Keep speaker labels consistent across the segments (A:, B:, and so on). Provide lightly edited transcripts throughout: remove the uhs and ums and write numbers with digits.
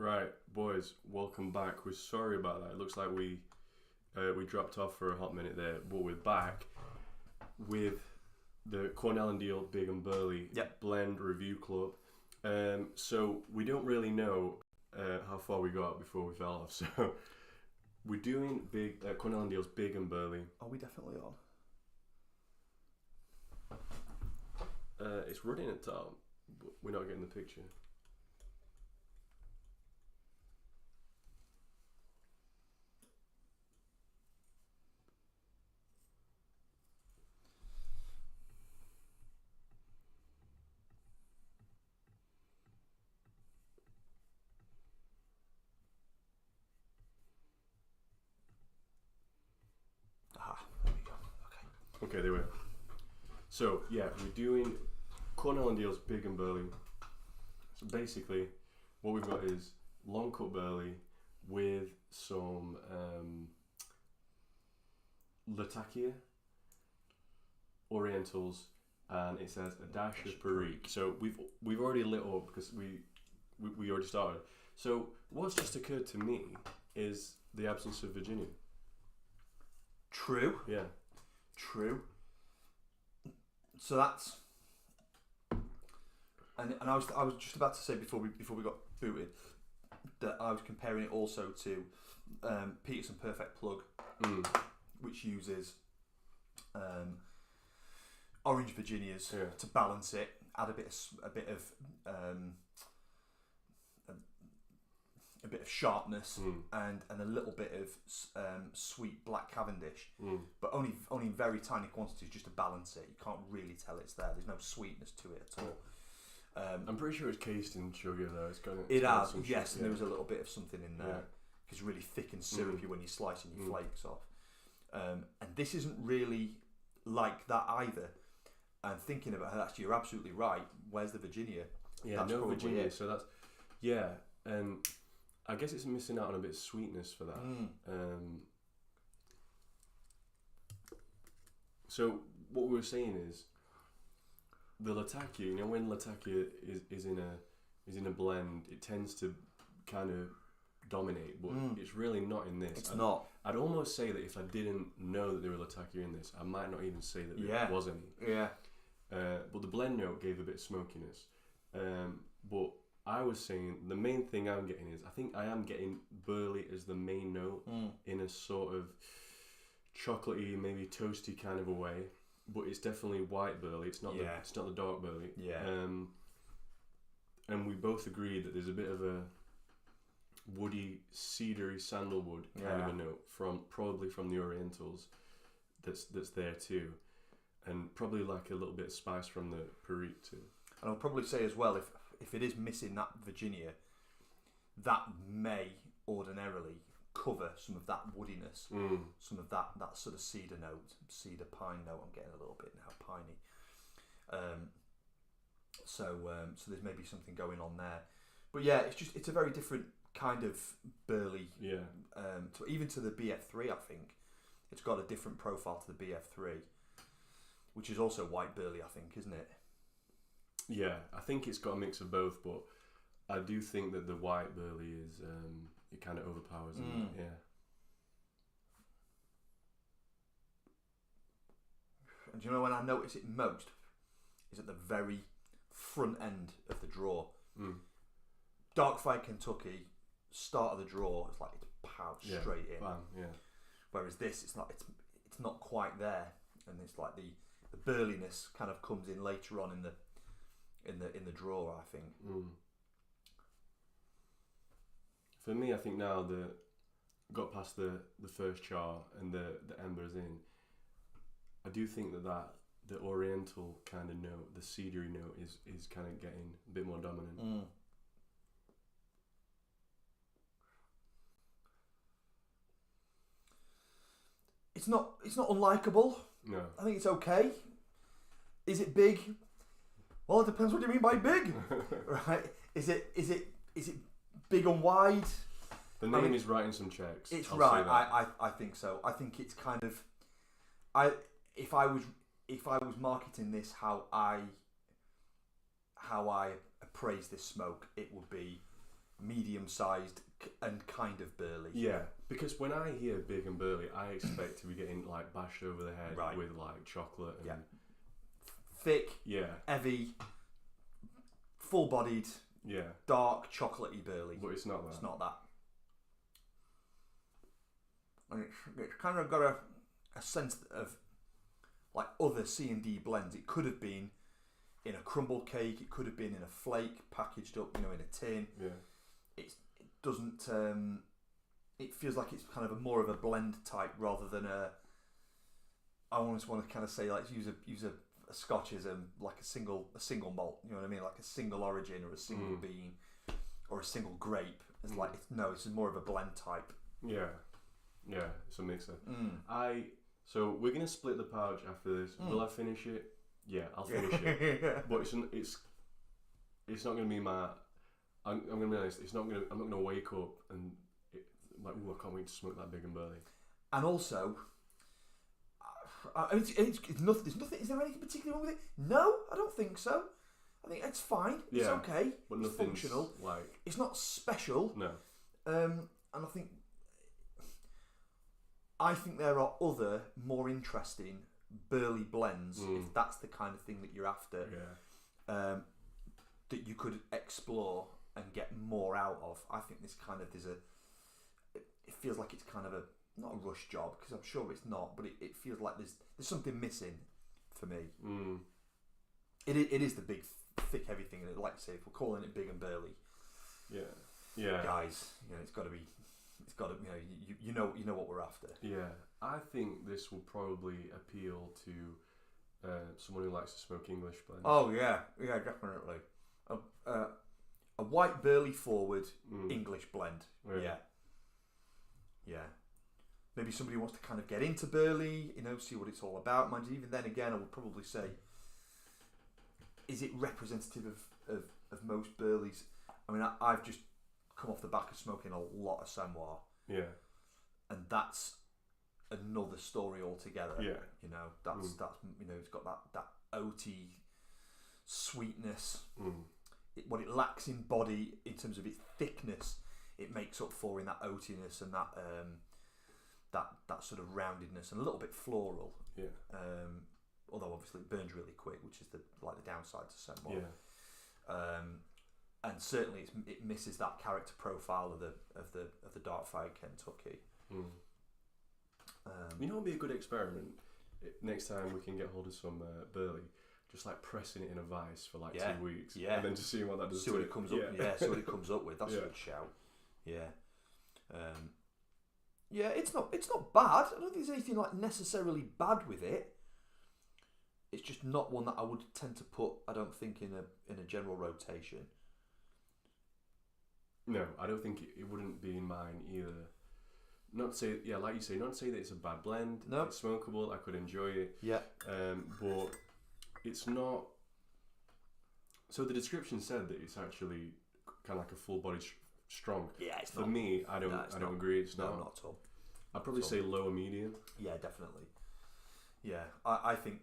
A: Right, boys, welcome back. We're sorry about that. It looks like we dropped off for a hot minute there, but we're back with the Cornell and Deal Big and Burley Blend Review Club. So we don't really know how far we got before we fell off. So we're doing Cornell and Deal's Big and Burley.
B: Are we definitely on?
A: It's running at top, but we're not getting the picture.
B: There we go.
A: Okay, there we are. So, yeah, we're doing Cornell and Deal's Big and Burley. So basically, what we've got is long cut Burley with some Latakia, Orientals, and it says a dash of Perique. So we've already lit up because we already started. So what's just occurred to me is the absence of Virginia.
B: True.
A: Yeah.
B: True. So that's, and I was just about to say before we got booted that I was comparing it also to Peterson Perfect Plug, which uses orange Virginias to balance it, add a bit of sharpness and a little bit of sweet black Cavendish, but only in very tiny quantities just to balance it. You can't really tell it's there. There's no sweetness to it at all.
A: I'm pretty sure it's cased in sugar though.
B: It has, yes, and there was a little bit of something in there. It's really thick and syrupy when you're slicing your flakes off. And this isn't really like that either. And thinking about it, actually, you're absolutely right. Where's the Virginia?
A: Yeah,
B: that's
A: no Virginia.
B: It.
A: So that's and I guess it's missing out on a bit of sweetness for that. So what we were saying is the Latakia. You know, when Latakia is in a blend, it tends to kind of dominate, but it's really not in this.
B: It's not.
A: I'd almost say that if I didn't know that there were Latakia in this, I might not even say that there was any.
B: Yeah.
A: But the blend note gave a bit of smokiness. But I was saying the main thing I'm getting is I think I am getting Burley as the main note in a sort of chocolatey, maybe toasty kind of a way. But it's definitely white Burley. It's not the dark Burley.
B: Yeah.
A: And we both agreed that there's a bit of a woody, cedary, sandalwood kind of a note probably from the Orientals that's there too, and probably like a little bit of spice from the Perique too.
B: And I'll probably say as well, if it is missing that Virginia, that may ordinarily cover some of that woodiness, some of that sort of cedar note, cedar pine note. I'm getting a little bit now piney. So there's maybe something going on there, but yeah, it's a very different kind of Burley. Yeah. Even to the BF3, I think it's got a different profile to the BF3, which is also white Burley, I think, isn't it?
A: Yeah, I think it's got a mix of both, but I do think that the white Burley is it kind of overpowers it. Yeah.
B: And do you know when I notice it most is at the very front end of the draw. Darkfire Kentucky, start of the draw, it's like it's powered straight in.
A: Bam, yeah.
B: Whereas this, it's not quite there, and it's like the burliness kind of comes in later on in the draw, I think.
A: For me, I think now got past the first char and the embers in, I do think that the Oriental kind of note, the cedary note, is kind of getting a bit more dominant.
B: It's not unlikable.
A: No.
B: I think it's okay. Is it big? Well, it depends what you mean by big, right? Is it big and wide?
A: The name is writing some checks.
B: It's right. I think so. I think it's kind of. If I was marketing this how I appraise this smoke, it would be medium-sized and kind of burly.
A: Yeah, because when I hear big and burly, I expect to be getting like bashed over the head with like chocolate and
B: thick,
A: yeah,
B: heavy, full-bodied, dark, chocolatey burly.
A: But it's not that.
B: It's not that. And it's kind of got a sense of like other C&D blends. It could have been in a crumble cake. It could have been in a flake, packaged up, in a tin.
A: Yeah.
B: It doesn't. It feels like it's kind of more of a blend type rather than a. I almost want to kind of say like use a Scotch as like a single malt. You know what I mean? Like a single origin or a single bean or a single grape. It's like it's more of a blend type.
A: Yeah. Yeah, it's a mixer. So we're gonna split the pouch after this. Will I finish it? Yeah, I'll finish it. But it's not gonna be my. I'm gonna be honest. I'm not gonna wake up and like, ooh, I can't wait to smoke that big and burly.
B: And also, it's nothing. There's nothing. Is there anything particularly wrong with it? No, I don't think so. I think it's fine. It's okay.
A: But
B: it's functional.
A: Like,
B: it's not special.
A: No.
B: And I think there are other more interesting burly blends if that's the kind of thing that you're after.
A: Yeah.
B: That you could explore and get more out of. I think this kind of it feels like it's kind of not a rush job, because I'm sure it's not, but it feels like there's something missing for me. It is the big thick heavy thing, and like I say, if we're calling it big and burly, guys, it's got to be. It's got to, you know what we're after.
A: Yeah, I think this will probably appeal to someone who likes to smoke English blends.
B: Oh yeah, definitely. A white burley forward English blend.
A: Really?
B: Yeah. Maybe somebody wants to kind of get into burley, see what it's all about. Mind you, even then again, I would probably say, is it representative of most burleys? I mean, I've just come off the back of smoking a lot of Samoa.
A: Yeah.
B: And that's another story altogether.
A: Yeah.
B: That's it's got that oaty sweetness. What it lacks in body in terms of its thickness, it makes up for in that oatiness and that sort of roundedness and a little bit floral.
A: Yeah.
B: Although obviously it burns really quick, which is the downside to Samoa.
A: Yeah.
B: And certainly it misses that character profile of the Dark-Fired Kentucky.
A: What would be a good experiment? Next time we can get hold of some burley, just like pressing it in a vice for 2 weeks, and then just seeing what that does.
B: See what it comes up. See what it comes up with. That's a good shout. Yeah. It's not bad. I don't think there's anything necessarily bad with it. It's just not one that I would tend to put. I don't think in a general rotation.
A: No, I don't think it wouldn't be in mine either. Not to say, like you say, not to say that it's a bad blend.
B: No,
A: it's smokable. I could enjoy it.
B: Yeah.
A: But it's not. So the description said that it's actually kind of like a full-bodied strong.
B: Yeah, it's
A: for
B: not.
A: me. I don't agree. It's not.
B: Not at all.
A: I'd probably say lower medium.
B: Yeah, definitely. Yeah, I think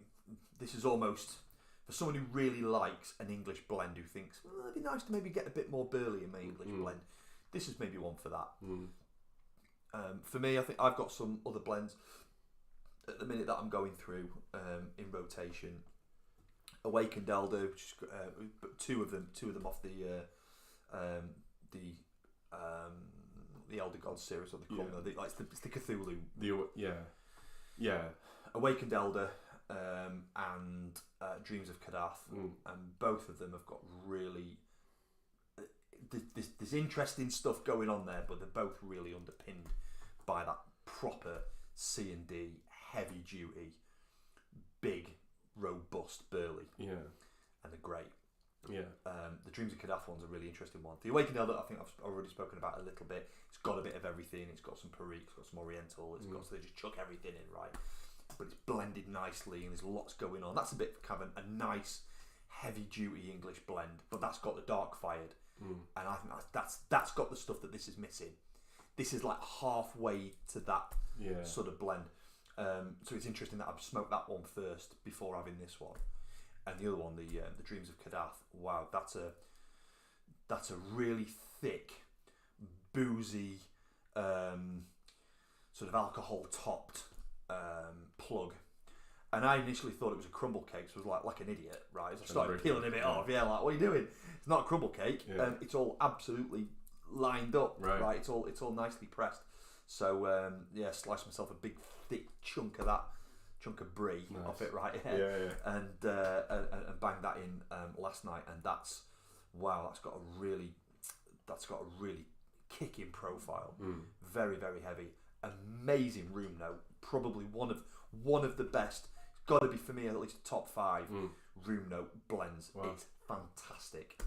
B: this is almost. For someone who really likes an English blend, who thinks, it'd be nice to maybe get a bit more burley in my English blend, this is maybe one for that. For me, I think I've got some other blends at the minute that I'm going through in rotation. Awakened Elder, which is, two of them off the Elder Gods series, or it's the Cthulhu. Awakened Elder. And Dreams of Kadath, and both of them have got really. There's interesting stuff going on there, but they're both really underpinned by that proper C&D, heavy duty, big, robust burley.
A: Yeah,
B: and they're great.
A: Yeah.
B: The Dreams of Kadath one's a really interesting one. The Awakened Elder, I think I've already spoken about a little bit. It's got a bit of everything. It's got some Perique, it's got some Oriental. It's got, so they just chuck everything in, right? But it's blended nicely and there's lots going on. That's a bit kind of a nice, heavy-duty English blend, but that's got the Dark-Fired, and I think that's got the stuff that this is missing. This is like halfway to that sort of blend. So it's interesting that I've smoked that one first before having this one, and the other one, the Dreams of Kadath. Wow, that's a really thick, boozy, sort of alcohol topped plug. And I initially thought it was a crumble cake, so I was like an idiot, right? So I started peeling a bit off. Yeah, like, what are you doing? It's not a crumble cake.
A: Yeah.
B: It's all absolutely lined up, right? It's all nicely pressed. So sliced myself a big thick chunk of brie off it, right? And banged that in last night, and that's got a really kicking profile. Very, very heavy. Amazing room note. Probably one of the best. It's got to be for me at least a top 5 room note blends. Wow. It's fantastic.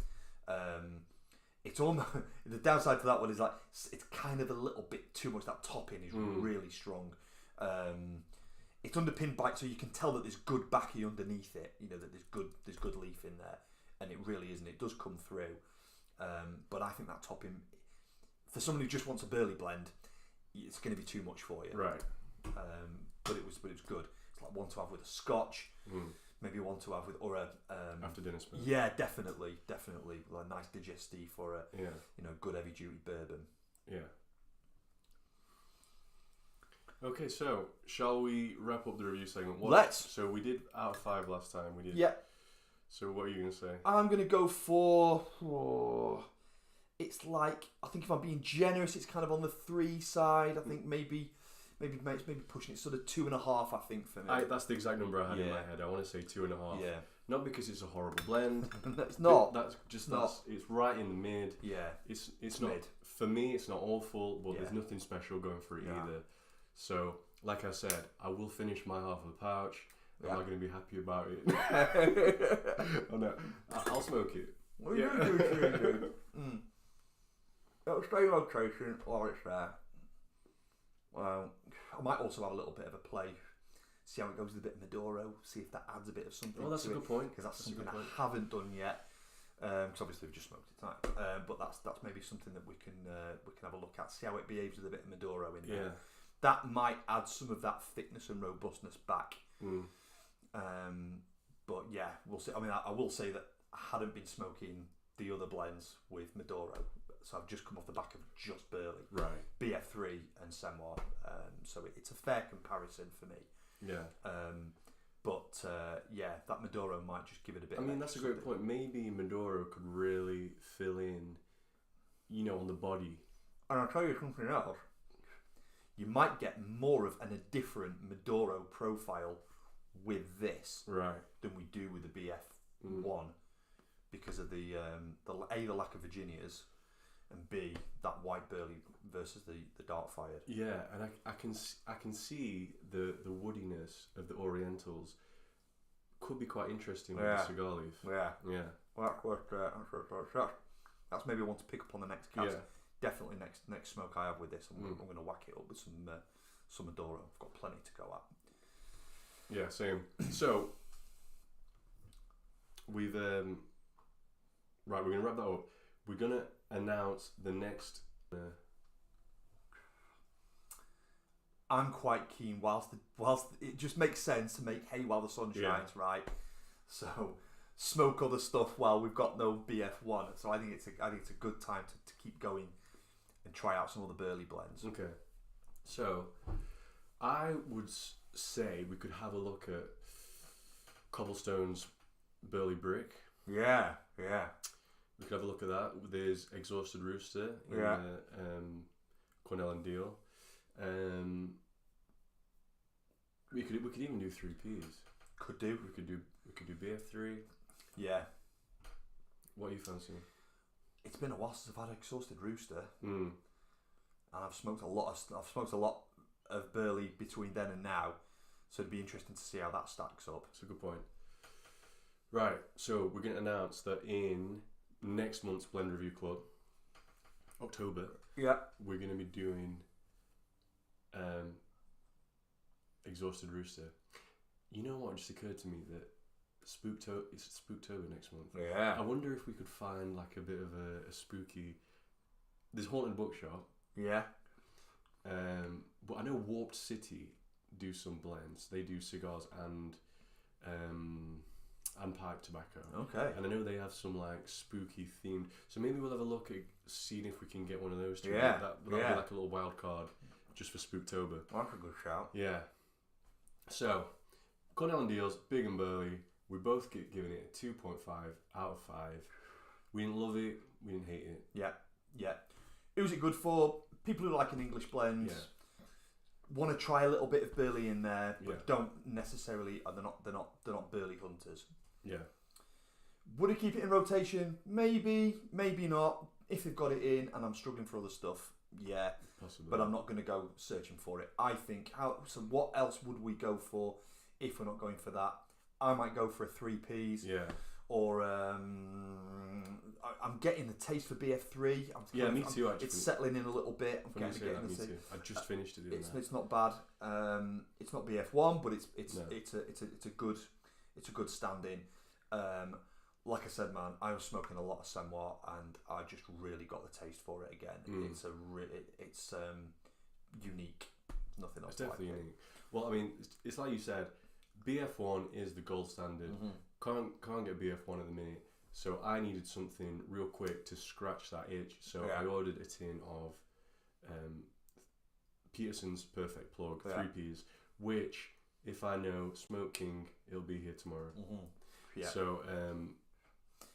B: It's almost the downside to that one is like it's kind of a little bit too much. That topping is really strong. It's underpinned by, so you can tell that there's good baccy underneath it. You know that there's good leaf in there, and it really is, and it does come through. But I think that topping, for someone who just wants a Burley blend, it's going to be too much for you.
A: Right.
B: But it was good. It's like one to have with a Scotch, maybe one to have with a
A: after dinner spoon.
B: Yeah, definitely, like a nice digestive or a good heavy duty bourbon.
A: Yeah. Okay, so shall we wrap up the review segment?
B: Let's.
A: So we did out of 5 last time. We did.
B: Yeah.
A: So what are you going to say?
B: I'm going to go for. It's like, I think if I'm being generous, it's kind of on the 3 side. I think maybe pushing it sort of 2.5. I think for me.
A: That's the exact number I had in my head. I want to say 2.5.
B: Yeah.
A: Not because it's a horrible blend.
B: It's not.
A: It's right in the mid.
B: Yeah.
A: It's
B: not
A: mid. For me, it's not awful, but there's nothing special going for it either. So, like I said, I will finish my half of the pouch. I'm not going to be happy about it. Oh no, I'll smoke it.
B: What are you going to do? It'll stay location while it's there. Well, I might also have a little bit of a play, see how it goes with a bit of Maduro, see if that adds a bit of something.
A: Oh, that's
B: to
A: a good point.
B: Because that's something I haven't done yet. Because obviously we've just smoked it tonight. But that's maybe something that we can have a look at, see how it behaves with a bit of Maduro in there.
A: Yeah.
B: That might add some of that thickness and robustness back. But yeah, we'll see. I mean, I will say that I hadn't been smoking the other blends with Maduro, so I've just come off the back of just Burley,
A: right?
B: BF3 and Senoir, so it's a fair comparison for me.
A: Yeah.
B: But that Maduro might just give it a bit.
A: I mean, that's a great point. Maybe Maduro could really fill in, on the body.
B: And I'll tell you something else. You might get more of a different Maduro profile with this than we do with the BF1 because of the lack of Virginias, and B, that white Burley versus the dark fired.
A: Yeah, and I can see the woodiness of the Orientals could be quite interesting with the cigar leaf.
B: Yeah. Well, that's maybe one to pick up on the next cast.
A: Yeah.
B: Definitely next smoke I have with this, I'm going to whack it up with some Maduro. I've got plenty to go at.
A: Yeah, same. So we've we're going to wrap that up. We're going to announce the next.
B: I'm quite keen. Whilst it just makes sense to make hay while the sun shines, right? So smoke other stuff while we've got no BF1. So I think it's a good time to keep going and try out some of the Burley blends.
A: Okay. So I would say we could have a look at Cobblestone's Burley Brick.
B: Yeah.
A: We could have a look at that. There's Exhausted Rooster in Cornell and Deal. We could even do 3Ps.
B: Could do.
A: We could do BF3.
B: Yeah.
A: What are you fancying?
B: It's been a while since I've had Exhausted Rooster.
A: And
B: I've smoked a lot of Burley between then and now, so it'd be interesting to see how that stacks up.
A: That's a good point. Right, so we're going to announce that in next month's Blend Review Club, October, we're going to be doing Exhausted Rooster. You know what just occurred to me, that it's Spooktober next month.
B: Yeah.
A: I wonder if we could find like a bit of a spooky. There's Haunted Bookshop.
B: Yeah.
A: But I know Warped City do some blends. They do cigars and and pipe tobacco.
B: Okay.
A: And I know they have some like spooky themed. So maybe we'll have a look at seeing if we can get one of those too.
B: Yeah.
A: That'll be like a little wild card just for Spooktober.
B: That's a good shout.
A: Yeah. So, Cornell and Deals, Big and Burley. We both giving it a 2.5 out of 5. We didn't love it. We didn't hate it.
B: Yeah. Yeah. Who's it good for? People who like an English blend.
A: Yeah.
B: Want to try a little bit of Burley in there, but
A: Yeah.
B: don't necessarily. They're not Burley hunters.
A: Yeah.
B: Would I keep it in rotation? Maybe, maybe not. If they've got it in, and I'm struggling for other stuff, yeah.
A: Possibly.
B: But I'm not going to go searching for it. I think. So what else would we go for if we're not going for that? I might go for a 3Ps.
A: Yeah.
B: Or I'm getting the taste for BF3.
A: Me too. Actually,
B: it's settling in a little bit. I'm getting
A: that,
B: the
A: me too. I just finished it.
B: It's not bad. It's not BF1, but it's a good stand-in. Like I said, man, I was smoking a lot of Samoa, and I just really got the taste for it again. It's unique. Nothing else.
A: It's definitely
B: like
A: unique. Well, I mean, it's like you said. BF1 is the gold standard. Can't get BF1 at the minute, so I needed something real quick to scratch that itch. So I ordered a tin of Peterson's Perfect Plug 3Ps, which, if I know Smoke King, it'll be here tomorrow.
B: Yeah.
A: So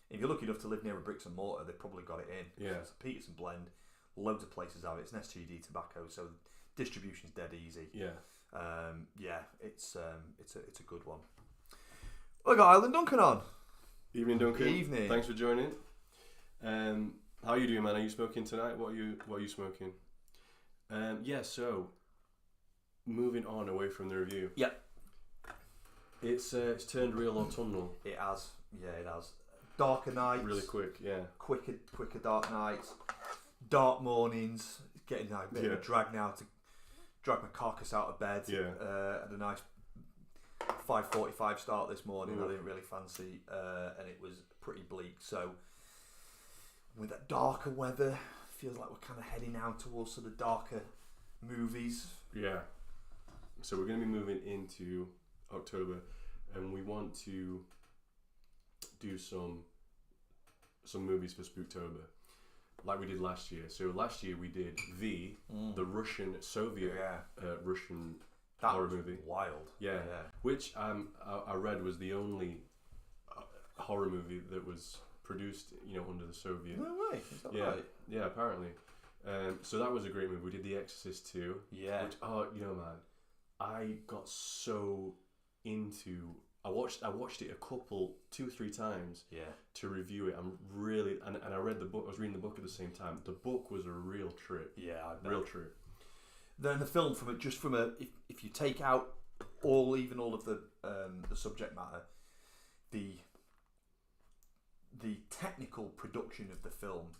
B: if you're lucky enough to live near a bricks and mortar, they've probably got it in.
A: Yeah.
B: It's a Peterson blend. Loads of places have it. It's an STD tobacco, so distribution's dead easy.
A: Yeah.
B: It's a good one. Well, I got Island Duncan on.
A: Evening, Duncan.
B: Evening.
A: Thanks for joining. How are you doing, man? Are you smoking tonight? What are you smoking? So moving on away from the review.
B: Yeah.
A: It's turned real autumnal.
B: It has. Yeah, it has. Darker nights.
A: Really quick, yeah.
B: Quicker dark nights. Dark mornings. It's getting a bit of a drag now to drag my carcass out of bed.
A: Yeah.
B: Had a nice 5:45 start this morning. I didn't really fancy, and it was pretty bleak. So with that darker weather, feels like we're kind of heading now towards sort of darker movies.
A: Yeah. So we're going to be moving into October, and we want to do some movies for Spooktober, like we did last year. So last year we did the Russian Soviet Russian horror movie.
B: Wild.
A: Yeah. Which I read was the only horror movie that was produced, under the Soviet.
B: No way. Is that right?
A: Yeah, apparently. So that was a great movie. We did The Exorcist 2.
B: Yeah.
A: Which, man, I got so into. I watched it 2 or 3 times. Yeah. To review it. I'm really and I read the book. I was reading the book at the same time. The book was a real trip.
B: Yeah, I bet.
A: Real trip.
B: Then the film if you take out all of the subject matter, the technical production of the film,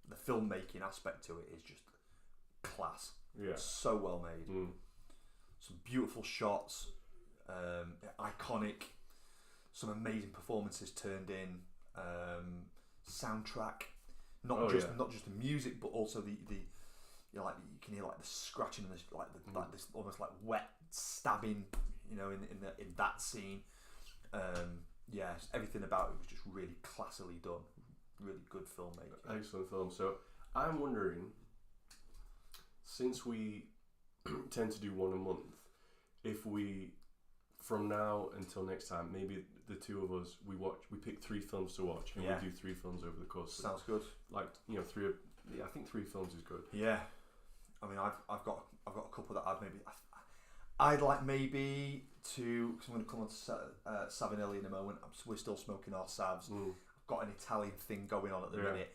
B: the filmmaking aspect to it is just class.
A: Yeah.
B: So well made. Some beautiful shots, iconic, some amazing performances turned in, soundtrack, not just the music, but also the you can hear like the scratching and this almost like wet stabbing, in that scene. Everything about it was just really classily done. Really good filmmaking.
A: Excellent film. So I'm wondering, since we tend to do one a month, if we, from now until next time, maybe the two of us, we pick 3 films to watch, and we do 3 films over the course.
B: Sounds good.
A: Like 3. I think 3 films is good.
B: Yeah. I mean, I've got a couple that I'd like maybe to, because I'm going to come on to Savinelli in a moment. We're still smoking our Savs. I've got an Italian thing going on at the minute.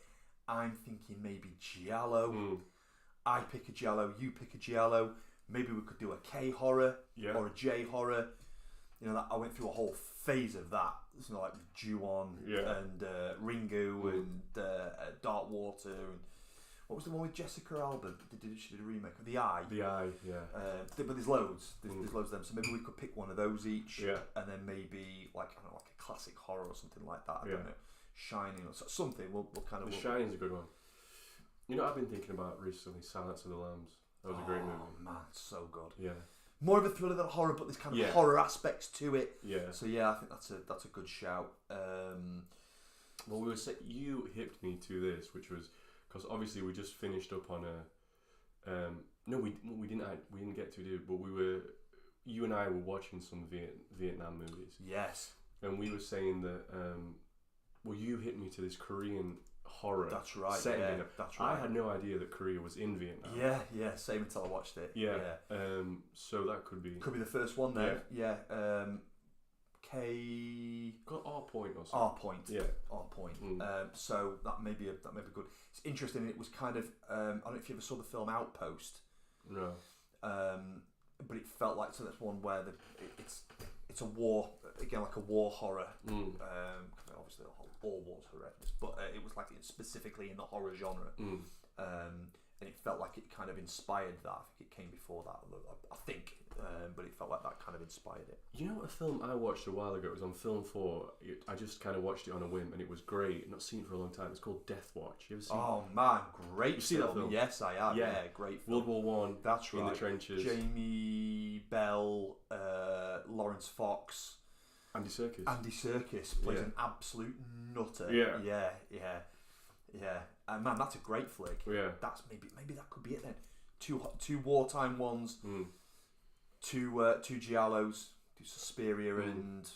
B: I'm thinking maybe Giallo. I pick a Giallo, you pick a Giallo. Maybe we could do a K horror or a J horror. I went through a whole phase of that. Like Ju-on and Ringu and Dark Water and what was the one with Jessica Alba? She did a remake of The Eye.
A: The Eye, yeah.
B: But there's loads. There's loads of them. So maybe we could pick one of those each.
A: Yeah. And
B: then maybe like a classic horror or something like that. I don't know. Shining or something. We'll kind of.
A: Shining's a good one. I've been thinking about recently Silence of the Lambs. That was a great movie.
B: Oh man, so good.
A: Yeah.
B: more of a thriller than horror, but there's kind of
A: Yeah.
B: horror aspects to it.
A: Yeah.
B: So yeah, I think that's a good shout.
A: Well, you hipped me to this, which was because obviously we just finished up on a. No, we didn't get to do, but you and I were watching some Vietnam movies.
B: Yes.
A: And we were saying that. Well, you hit me to this Korean horror.
B: That's right.
A: Set in
B: Yeah,
A: Vietnam.
B: that's right.
A: I had no idea that Korea was in Vietnam.
B: Yeah. Same until I watched it.
A: Yeah. So that could be
B: the first one then. Yeah.
A: got R point or something.
B: R point.
A: Yeah.
B: R point. So that may be good. It's interesting. It was kind of I don't know if you ever saw the film Outpost.
A: No.
B: But it felt like that's one where it's a war again, like a war horror. Obviously all wars horrendous, but it was like specifically in the horror genre. And it felt like it kind of inspired that. I think it came before that. I think, but it felt like that kind of inspired it.
A: You know, a film I watched a while ago. It was on Film 4. I just kind of watched it on a whim, and it was great. Not seen it for a long time. It's called Death Watch. You ever seen?
B: Oh man, great!
A: You see that film?
B: Yes, I have. Yeah, great film.
A: World War One.
B: That's right.
A: In the trenches.
B: Jamie Bell, Lawrence Fox,
A: Andy Serkis.
B: Andy Serkis plays an absolute nutter.
A: Yeah.
B: Man, that's a great flick.
A: Yeah.
B: That's maybe that could be it then. Two wartime ones. Two giallos. Two Suspiria and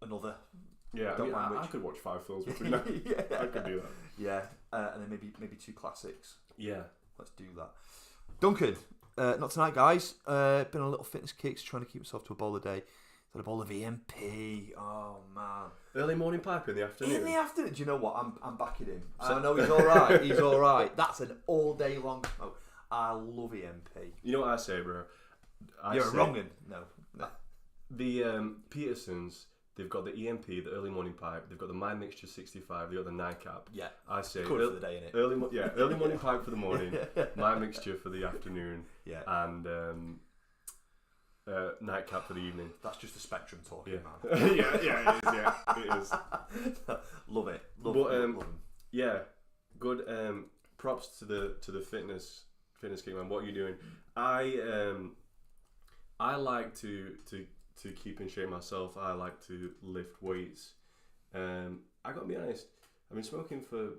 B: another.
A: Yeah, I could watch 5 films between that. I could do that.
B: Yeah, and then maybe 2 classics.
A: Yeah.
B: Let's do that. Duncan, not tonight, guys. Been on a little fitness kicks, trying to keep myself to a bowl a day. Had a bowl of EMP. Oh man.
A: Early morning pipe in the afternoon.
B: In the afternoon. Do you know what? I'm backing him. I know he's all right. He's all right. That's an all day long smoke. I love EMP.
A: You know what I say, bro?
B: You're a wrong'un. No.
A: The Petersons, they've got the EMP, the early morning pipe. They've got the My Mixture 65. They've got the nightcap.
B: Yeah.
A: I say
B: good for the day, innit?
A: Early morning pipe for the morning. My Mixture for the afternoon.
B: Yeah.
A: And nightcap for the evening.
B: That's just the spectrum talking,
A: man. It is.
B: Love it. Love
A: them.
B: Love 'em.
A: Yeah, good. Props to the fitness kick, man. What are you doing? I like to keep in shape myself. I like to lift weights. I gotta be honest. I've been smoking for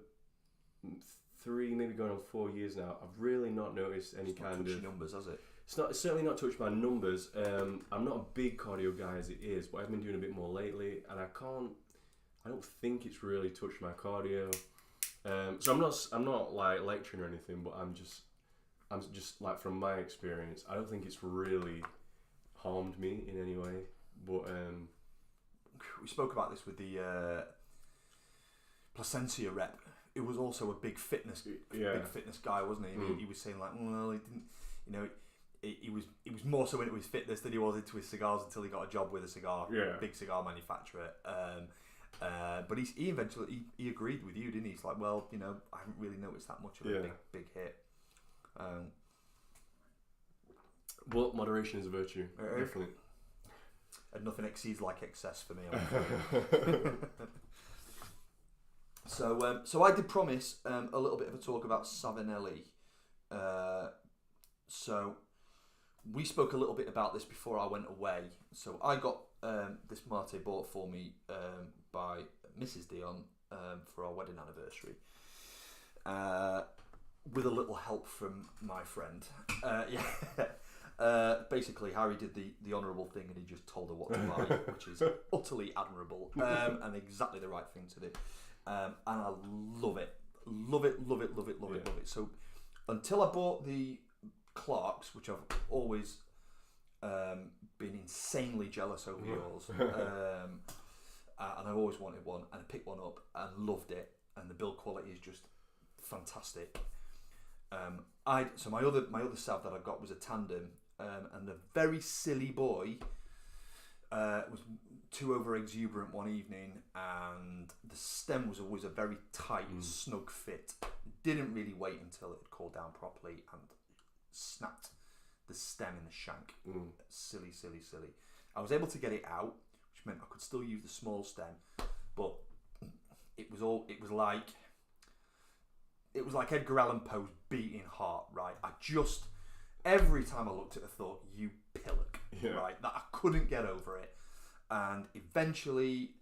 A: 3, maybe going on 4 years now. I've really not noticed any kind of
B: numbers, has it?
A: It's certainly not touched my numbers. I'm not a big cardio guy as it is, but I've been doing a bit more lately, and I don't think it's really touched my cardio. So I'm not like lecturing or anything, but I'm just like from my experience, I don't think it's really harmed me in any way. But
B: we spoke about this with the Placencia rep. It was also a big fitness guy, wasn't he? He was saying like, well, he didn't, you know. He was more so into his fitness than he was into his cigars until he got a job with a big cigar manufacturer. But he eventually agreed with you, didn't he? He's like, well, you know, I haven't really noticed that much of a big hit.
A: Well, moderation is a virtue, definitely.
B: And nothing exceeds like excess for me. So I did promise a little bit of a talk about Savinelli. So we spoke a little bit about this before I went away. So I got this Mate bought for me by Mrs. Dion for our wedding anniversary, with a little help from my friend. Basically, Harry did the honourable thing and he just told her what to buy, which is utterly admirable and exactly the right thing to do. And I love it. So until I bought the Clarks, which I've always been insanely jealous over yours, and I've always wanted one, and I picked one up and loved it, and the build quality is just fantastic. So my other Sav that I got was a tandem, and the very silly boy was too over exuberant one evening, and the stem was always a very tight, snug fit. Didn't really wait until it had cooled down properly and snapped the stem in the shank. Silly. I was able to get it out, which meant I could still use the small stem, but it was like Edgar Allan Poe's beating heart, right? I just every time I looked at it, I thought, you pillock,
A: Yeah.
B: right? That I couldn't get over it. And eventually,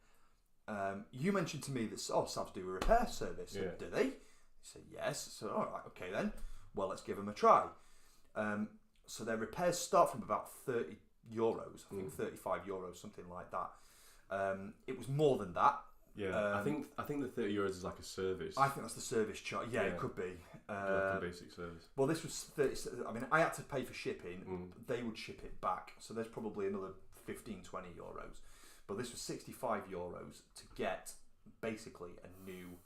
B: you mentioned to me that, Savs do a repair service.
A: Yeah.
B: Do they? I said, yes. So, all right, okay then. Well, let's give them a try. So their repairs start from about €30, I think €35, something like that. It was more than that.
A: Yeah, I think the €30 is like a service.
B: I think that's the service charge. Yeah, it could be.
A: Like a basic service.
B: Well, this was 30. I mean, I had to pay for shipping. They would ship it back, so there's probably another 15, €20. But this was €65 to get basically a new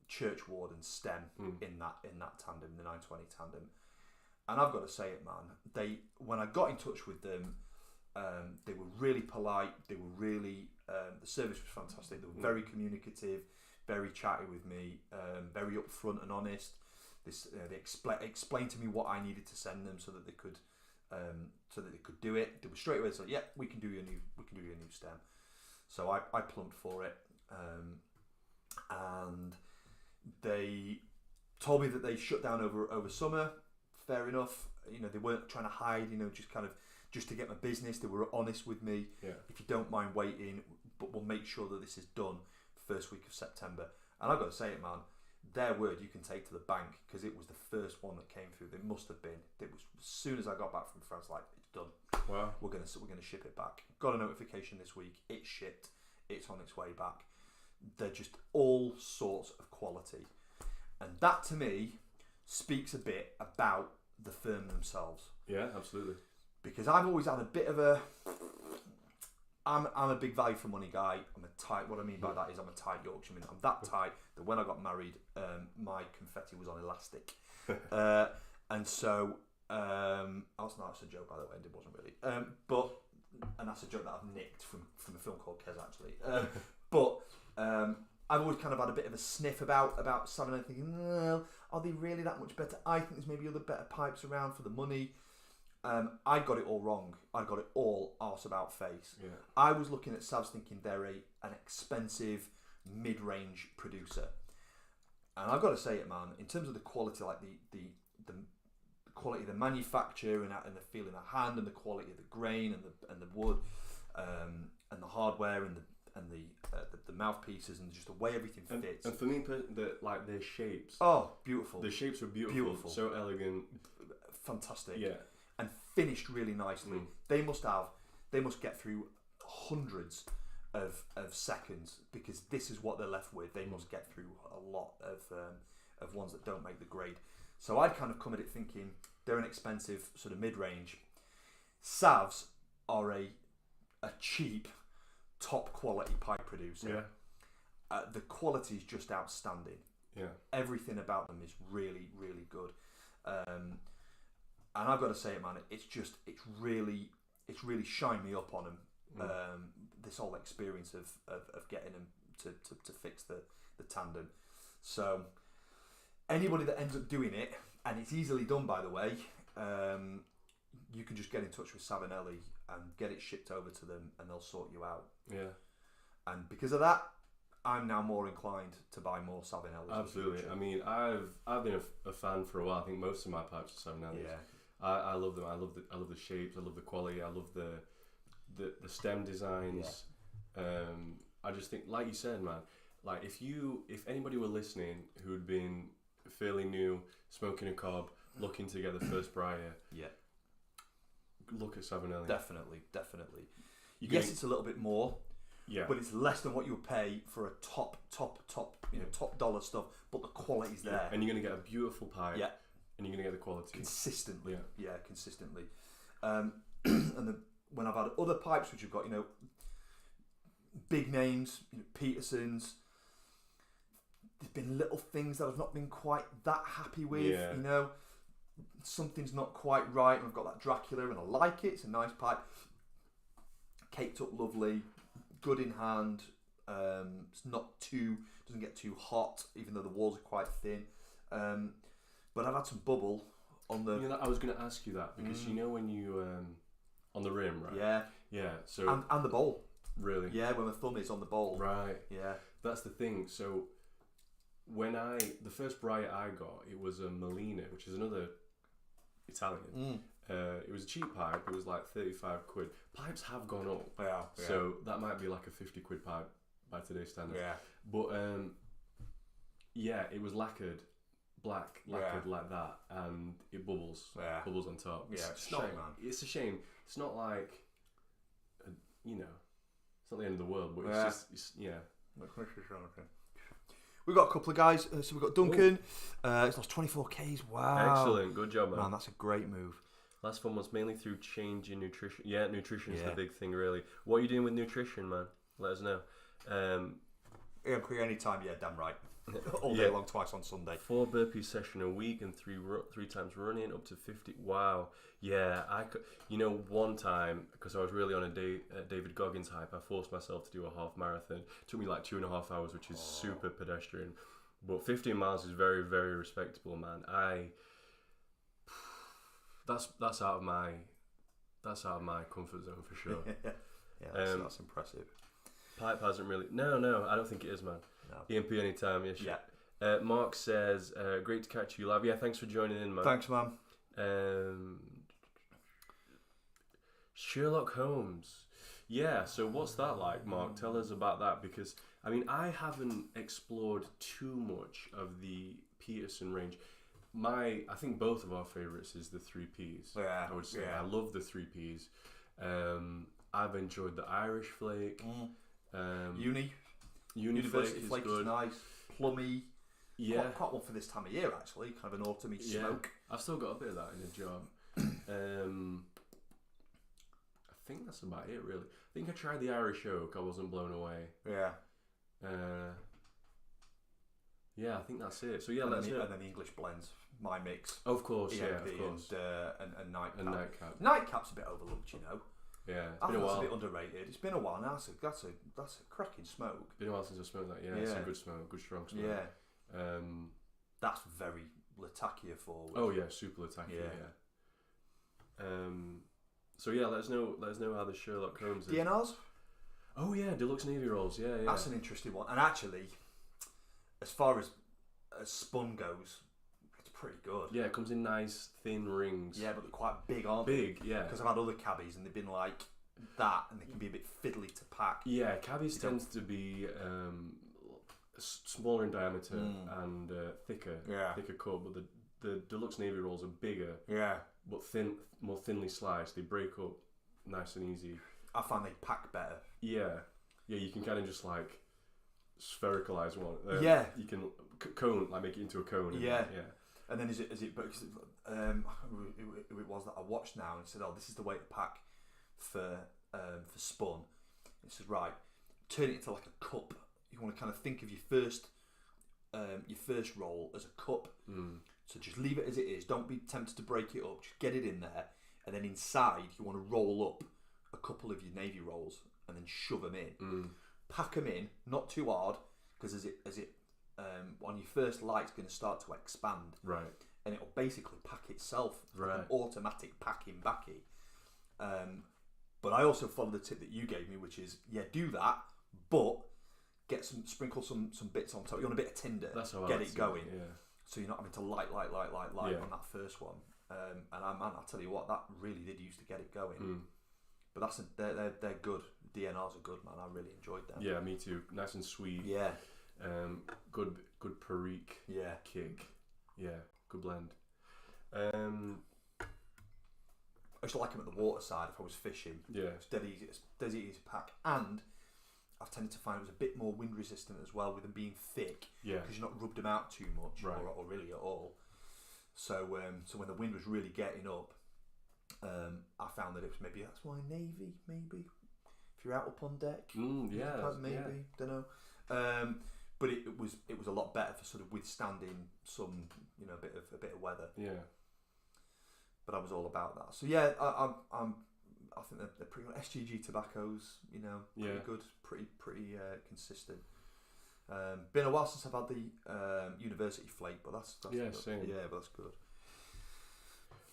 B: church warden stem in that tandem, the 920 tandem. And I've got to say it, man. When I got in touch with them, they were really polite. They were really the service was fantastic. They were very communicative, very chatty with me, very upfront and honest. They explained to me what I needed to send them so that they could do it. They were straight away said, "Yeah, we can do your new stem." So I plumped for it, and they told me that they shut down over summer. Fair enough. They weren't trying to hide. Just to get my business. They were honest with me.
A: Yeah.
B: If you don't mind waiting, but we'll make sure that this is done first week of September. And I've got to say it, man. Their word you can take to the bank, because it was the first one that came through. It must have been. It was as soon as I got back from France, like, it's done.
A: Wow.
B: We're gonna ship it back. Got a notification this week. It's shipped. It's on its way back. They're just all sorts of quality, and that to me speaks a bit about the firm themselves.
A: Yeah, absolutely.
B: Because I've always had a bit of a. I'm a big value for money guy. I'm a tight. What I mean by that is I'm a tight Yorkshireman. I'm that tight that when I got married, my confetti was on elastic, and so that's a joke by the way. It wasn't really, and that's a joke that I've nicked from a film called Kez actually. I've always kind of had a bit of a sniff about Savin, thinking, well, are they really that much better? I think there's maybe other better pipes around for the money. I got it all wrong. I got it all arse about face.
A: Yeah.
B: I was looking at Savs thinking they're an expensive mid-range producer, and I've got to say it, man. In terms of the quality, like the quality of the manufacture and the feel in the hand, and the quality of the grain and the wood, and the hardware and the mouthpieces and just the way everything fits.
A: And for me, their shapes.
B: Oh, beautiful!
A: The shapes were beautiful. So elegant.
B: Fantastic.
A: Yeah.
B: And finished really nicely. They must get through hundreds of seconds, because this is what they're left with. They must get through a lot of ones that don't make the grade. So I'd kind of come at it thinking they're an expensive sort of mid-range. Savs are a cheap, top quality pipe producer. Yeah. The quality is just outstanding.
A: Yeah. Everything
B: about them is really, really good. And I've got to say it, man. It's really shined me up on them. This whole experience of getting them to fix the tandem. So anybody that ends up doing it, and it's easily done, by the way, you can just get in touch with Savinelli and get it shipped over to them, and they'll sort you out.
A: Yeah.
B: And because of that, I'm now more inclined to buy more Savinellis.
A: Absolutely. I mean, I've been a fan for a while. I think most of my pipes are Savinellis. Yeah. I love them. I love the shapes. I love the quality. I love the stem designs. Yeah. I just think, like you said, man. Like if anybody were listening who'd been fairly new, smoking a cob, looking to get the first briar,
B: yeah, look at Savinelli. Definitely.
A: Yes,
B: it's a little bit more.
A: Yeah.
B: But it's less than what you would pay for a top dollar stuff. But the quality's there,
A: and you're gonna get a beautiful pipe.
B: Yeah.
A: And you're gonna get the quality
B: consistently. Yeah, consistently. And then when I've had other pipes which have got big names, Petersons, there's been little things that I've not been quite that happy with. Yeah. Something's not quite right, and I've got that Dracula, and I like it. It's a nice pipe, caked up lovely, good in hand. It's doesn't get too hot, even though the walls are quite thin. But I've had some bubble on the.
A: I was going to ask you that because when you on the rim, right?
B: Yeah.
A: Yeah. So
B: and the bowl.
A: Really?
B: Yeah, when the thumb is on the bowl.
A: Right.
B: Yeah.
A: That's the thing. So when the first briar I got, it was a Molina, which is another Italian. It was a cheap pipe. It was like 35 quid. Pipes have gone up.
B: Yeah.
A: So that might be like a 50 quid pipe by today's standards.
B: Yeah.
A: But yeah, it was lacquered like that, and it bubbles.
B: Yeah.
A: Bubbles on top.
B: Yeah, it's a
A: not,
B: shame, man.
A: It's a shame. It's not like, you know, it's not the end of the world, but it's yeah.
B: We've got a couple of guys. So we've got Duncan. He's lost 24 Ks. Wow.
A: Excellent. Good job, man.
B: Man, that's a great move.
A: Last one was mainly through change in nutrition. Yeah, nutrition is the big thing, really. What are you doing with nutrition, man? Let us know.
B: Anytime, yeah, damn right. All day long, twice on Sunday.
A: 4 burpee session a week and three times running, up to 50. Wow. Yeah, one time, because I was really on a David Goggins hype, I forced myself to do a half marathon. It took me like 2.5 hours, which is super pedestrian. But 15 miles is very, very respectable, man. That's out of my comfort zone for sure.
B: Yeah, that's impressive.
A: Pipe hasn't really. No, I don't think it is, man. No. EMP anytime, yeah. Mark says, great to catch you live. Yeah, thanks for joining in, man.
B: Thanks, man.
A: Sherlock Holmes. Yeah, so what's that like, Mark? Tell us about that, because, I mean, I haven't explored too much of the Peterson range. I think both of our favourites is the 3Ps.
B: Yeah.
A: I would say. I love the 3Ps. I've enjoyed the Irish Flake.
B: University Flake
A: is good.
B: Is nice. Plummy.
A: Yeah.
B: Quite one for this time of year, actually. Kind of an autumny smoke.
A: I've still got a bit of that in the jar. I think that's about it, really. I think I tried the Irish Oak. I wasn't blown away.
B: Yeah.
A: Yeah, I think that's it. So yeah,
B: and
A: let's
B: then the English blends. My mix.
A: Of course,
B: EMP
A: of course.
B: And Nightcap.
A: And Nightcap.
B: Nightcap's a bit overlooked, you know.
A: Yeah,
B: I think it's a bit underrated. It's been a while now. That's a cracking smoke.
A: Been a while since I smoked that. Yeah, it's a good smoke, good strong smoke.
B: Yeah. That's very Latakia forward.
A: Oh yeah, super Latakia. Yeah. So yeah, let us know how the Sherlock Holmes is.
B: DNRs.
A: Oh yeah, deluxe navy rolls. Yeah.
B: That's an interesting one. And actually, as far as spun goes, it's pretty good.
A: Yeah, it comes in nice thin rings.
B: Yeah, but they're quite big, aren't they?
A: Big, yeah.
B: Because I've had other cabbies and they've been like that, and they can be a bit fiddly to pack.
A: Yeah, cabbies tends to be smaller in diameter and thicker cut, but the deluxe navy rolls are bigger.
B: Yeah.
A: But more thinly sliced. They break up nice and easy.
B: I find they pack better.
A: Yeah, you can kind of just like sphericalize one. You can cone, like make it into a cone.
B: Yeah. And then is it? Because it was that I watched now and said, "Oh, this is the way to pack for spun." It says, right, turn it into like a cup. You want to kind of think of your first roll as a cup. So just leave it as it is. Don't be tempted to break it up. Just get it in there, and then inside you want to roll up a couple of your navy rolls and then shove them in. Pack them in, not too hard, because as it on your first light, it's going to start to expand.
A: Right.
B: And it'll basically pack itself.
A: Right.
B: Like an automatic packing backy. But I also follow the tip that you gave me, which is do that, but sprinkle some bits on top. You want a bit of tinder.
A: That's how I
B: get it going.
A: Yeah.
B: So you're not having to light on that first one. And I'll tell you what, that really did used to get it going. But they're good. DNRs are good, man. I really enjoyed them.
A: Yeah, me too. Nice and sweet.
B: Yeah.
A: Good perique.
B: Yeah.
A: Kick. Yeah. Good blend.
B: I used to like them at the waterside if I was fishing.
A: Yeah.
B: It's dead easy to pack, and I've tended to find it was a bit more wind resistant as well with them being thick.
A: Yeah.
B: Because you're not rubbed them out too much, or really at all. So when the wind was really getting up, I found that it was that's why navy maybe if you're out up on deck. Maybe don't know. But it was a lot better for sort of withstanding some a bit of weather.
A: Yeah.
B: But I was all about that. So yeah, I think they're pretty good. SGG tobaccos, pretty good, pretty consistent. Been a while since I've had the University Flake, but that's
A: same.
B: Yeah, but that's good.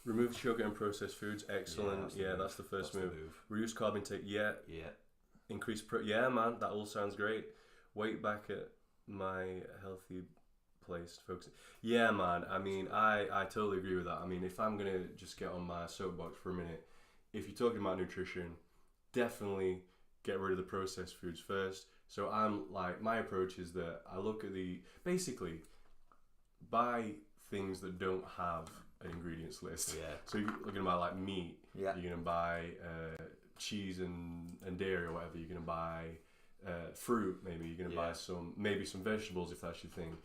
A: Remove sugar and processed foods. Excellent. That's the first move. Reduce carb intake. Yeah. Increase man. That all sounds great. Weight back at my healthy placed, focus. Yeah, man. I mean, I totally agree with that. I mean, if I'm gonna just get on my soapbox for a minute, if you're talking about nutrition, definitely get rid of the processed foods first. So I'm like, my approach is that I look at basically buy things that don't have an ingredients list.
B: Yeah.
A: So you're looking about like meat.
B: Yeah.
A: You're gonna buy cheese and dairy or whatever. You're gonna buy fruit. Maybe you're gonna buy some vegetables if that's your thing.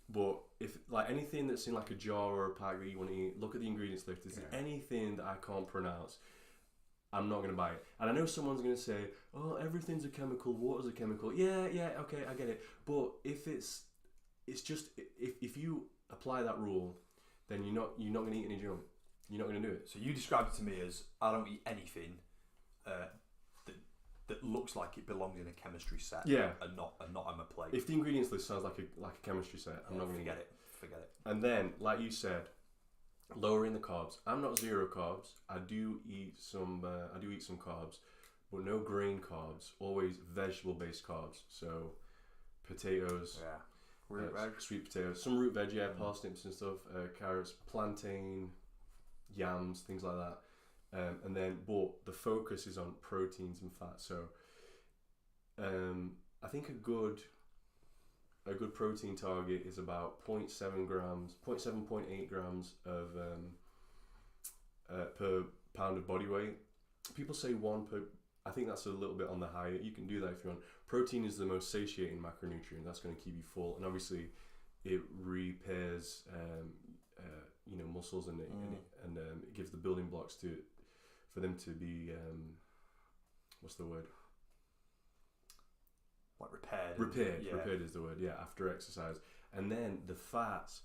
A: But if like anything that's in like a jar or a pack that you want to eat, look at the ingredients list. Is there anything that I can't pronounce? I'm not going to buy it. And I know someone's going to say, oh, everything's a chemical, water's a chemical. Yeah, okay, I get it. But if it's just, if you apply that rule, then you're not going to eat any junk. You're not going to do it.
B: So you described it to me as, I don't eat anything that looks like it belongs in a chemistry set.
A: Yeah.
B: And not on my plate.
A: If the ingredients list sounds like a chemistry set, I'm not going to
B: forget it. Forget it.
A: And then, like you said, lowering the carbs. I'm not zero carbs. I do eat some carbs, but no grain carbs. Always vegetable-based carbs. So potatoes,
B: root veg,
A: sweet potatoes, some root veg, parsnips and stuff, carrots, plantain, yams, things like that. And then, but the focus is on proteins and fat. So, I think a good protein target is about 0.7 grams, 0.8 grams of per pound of body weight. People say 1 per. I think that's a little bit on the higher. You can do that if you want. Protein is the most satiating macronutrient. That's going to keep you full, and obviously, it repairs muscles and it gives the building blocks for them to be what's the word?
B: Like repaired.
A: Repaired is the word. Yeah, after exercise, and then the fats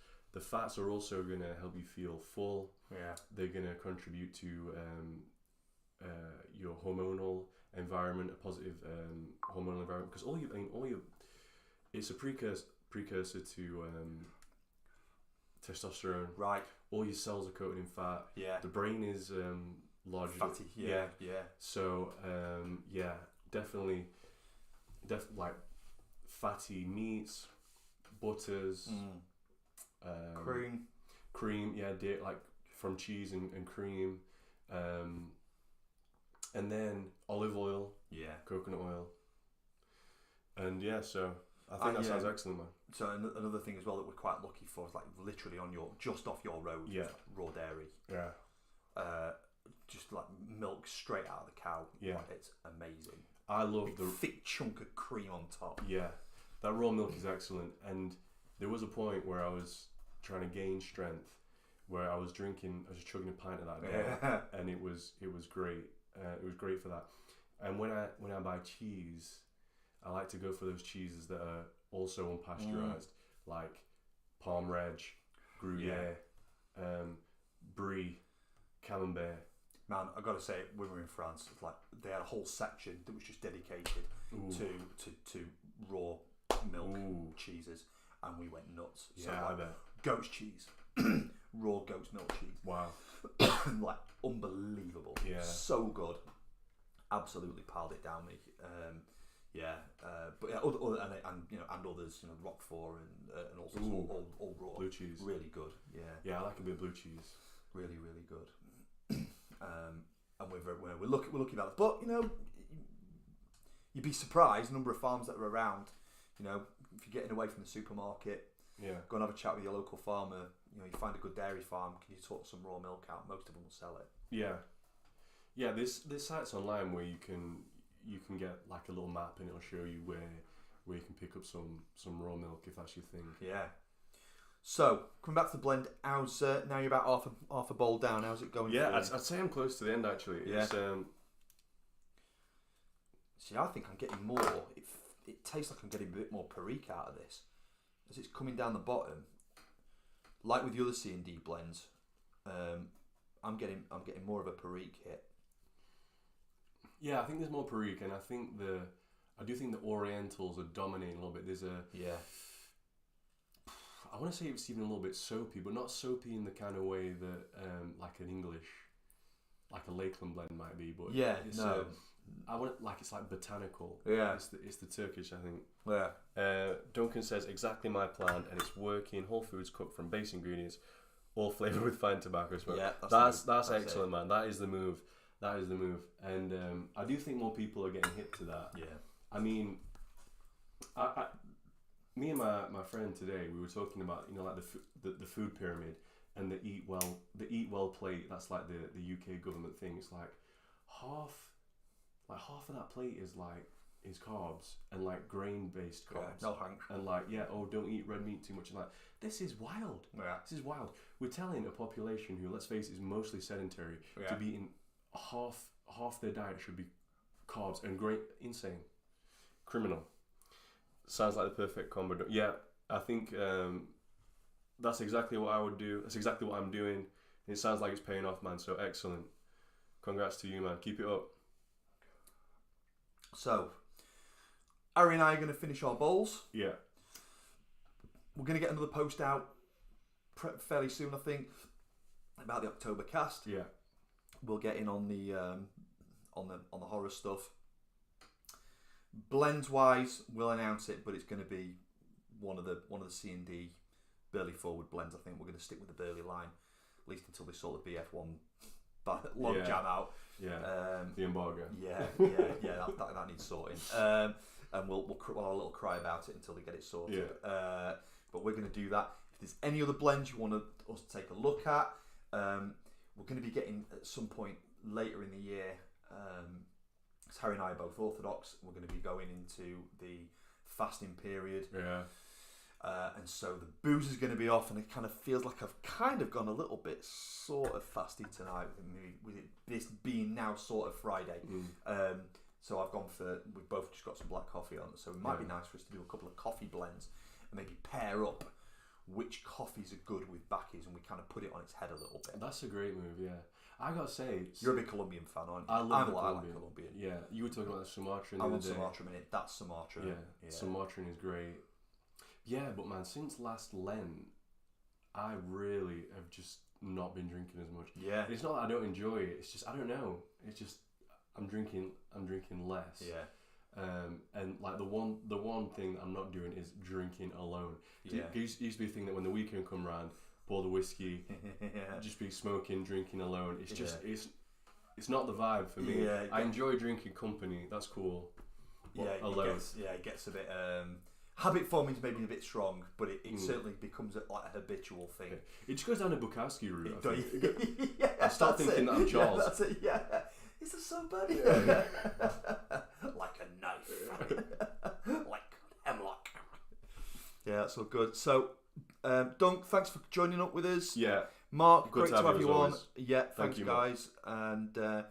A: are also going to help you feel full.
B: Yeah,
A: they're going to contribute to your hormonal environment, a positive hormonal environment, because it's a precursor to testosterone.
B: Right.
A: All your cells are coated in fat.
B: Yeah.
A: The brain is largely
B: fatty. Yeah.
A: So definitely like fatty meats, butters, cream, like from cheese and cream, and then olive oil, coconut oil, and so I think that sounds excellent, man.
B: So another thing as well that we're quite lucky for is like literally just off your road, raw dairy.
A: Yeah.
B: Just like milk straight out of the cow.
A: Yeah.
B: Like, it's amazing.
A: I love the
B: thick chunk of cream on top.
A: Yeah, that raw milk is excellent. And there was a point where I was trying to gain strength, where I was just chugging a pint of that day, and it was great. It was great for that. And when I buy cheese, I like to go for those cheeses that are also unpasteurized, like Parme Reg, Gruyere, Brie, Camembert.
B: Man, I gotta say, when we were in France, it's like they had a whole section that was just dedicated to raw milk cheeses, and we went nuts.
A: Yeah,
B: so,
A: I bet.
B: Goat's cheese, raw goat's milk cheese.
A: Wow.
B: Like unbelievable.
A: Yeah.
B: So good. Absolutely piled it down me. But other and others, Roquefort and all sorts of all raw.
A: Blue cheese.
B: Really good. Yeah.
A: Yeah, I like a bit of blue cheese.
B: Really, really good. And we're lucky about it. But you'd be surprised the number of farms that are around. If you're getting away from the supermarket, go and have a chat with your local farmer. You find a good dairy farm. Can you sort some raw milk out? Most of them will sell it.
A: Yeah. There's sites online where you can get like a little map and it'll show you where you can pick up some raw milk if that's your thing.
B: Yeah. So, coming back to the blend, how's now you're about half a bowl down, how's it going?
A: Yeah, I'd say I'm close to the end actually.
B: Yeah.
A: It's,
B: see, I think I'm getting more. It tastes like I'm getting a bit more Perique out of this. As it's coming down the bottom, like with the other C&D blends, I'm getting more of a Perique hit.
A: Yeah, I think there's more Perique, and I do think the Orientals are dominating a little bit. There's I want to say it's even a little bit soapy, but not soapy in the kind of way that like an English, like a Lakeland blend might be. But I want it like it's like botanical.
B: Yeah.
A: It's the Turkish, I think.
B: Yeah.
A: Duncan says exactly my plan, and it's working. Whole foods cooked from base ingredients, all flavored with fine tobacco smoke.
B: Yeah,
A: that's excellent, man. That is the move. That is the move. And I do think more people are getting hip to that.
B: Yeah.
A: I mean, me and my friend today, we were talking about, you know, like the food pyramid and the eat well plate. That's like the UK government thing. It's like half of that plate is carbs and like grain based carbs.
B: Yeah, no thanks.
A: And like, don't eat red meat too much. And like, this is wild.
B: Yeah.
A: This is wild. We're telling a population who, let's face it, is mostly sedentary to be eating half their diet should be carbs and grain. Insane. Criminal. Sounds like the perfect combo. Yeah, I think that's exactly what I would do. That's exactly what I'm doing. It sounds like it's paying off, man. So excellent. Congrats to you, man. Keep it up.
B: So, Ari and I are going to finish our bowls.
A: Yeah.
B: We're going to get another post out fairly soon, I think, about the October cast.
A: Yeah.
B: We'll get in on the horror stuff. Blends wise, we'll announce it, but it's going to be one of the C&D Burley forward blends. I think we're going to stick with the Burley line, at least until they sort the BF1 log jam out.
A: Yeah. The embargo.
B: Yeah. That needs sorting. And we'll have a little cry about it until they get it sorted.
A: Yeah.
B: But we're going to do that. If there's any other blends you want us to take a look at, we're going to be getting at some point later in the year. Harry and I are both Orthodox. We're going to be going into the fasting period.
A: Yeah.
B: And so the booze is going to be off, and it kind of feels like I've kind of gone a little bit sort of fasty tonight with it this being now sort of Friday. So I've gone we've both just got some black coffee on, so it might be nice for us to do a couple of coffee blends and maybe pair up which coffees are good with Bacchi's, and we kind of put it on its head a little bit.
A: That's a great move, yeah. I gotta say,
B: you're a big Colombian fan, aren't you?
A: I like
B: Colombian.
A: Yeah, you were talking about the Sumatran.
B: I want Sumatra in it. That's Sumatra.
A: Yeah, Sumatran is great. Yeah, but man, since last Lent, I really have just not been drinking as much.
B: Yeah,
A: it's not that I don't enjoy it. It's just I don't know. It's just I'm drinking less.
B: Yeah.
A: And like the one thing I'm not doing is drinking alone. Yeah. It used to be a thing that when the weekend come round, pour the whiskey, just be smoking, drinking alone. It's just it's not the vibe for me. Yeah, I enjoy drinking company. That's cool. Alone.
B: It gets a bit habit forming is maybe a bit strong, but it certainly becomes like a habitual thing.
A: Yeah. It just goes down a Bukowski route.
B: I
A: start thinking that I'm Charles.
B: Yeah, that's it. Yeah. Is there somebody? Like a knife. Like hemlock. Yeah, that's all good. So, Dunk, thanks for joining up with us.
A: Yeah.
B: Mark,
A: good
B: great to have you on.
A: Always.
B: Yeah,
A: Thank you,
B: guys. And we'll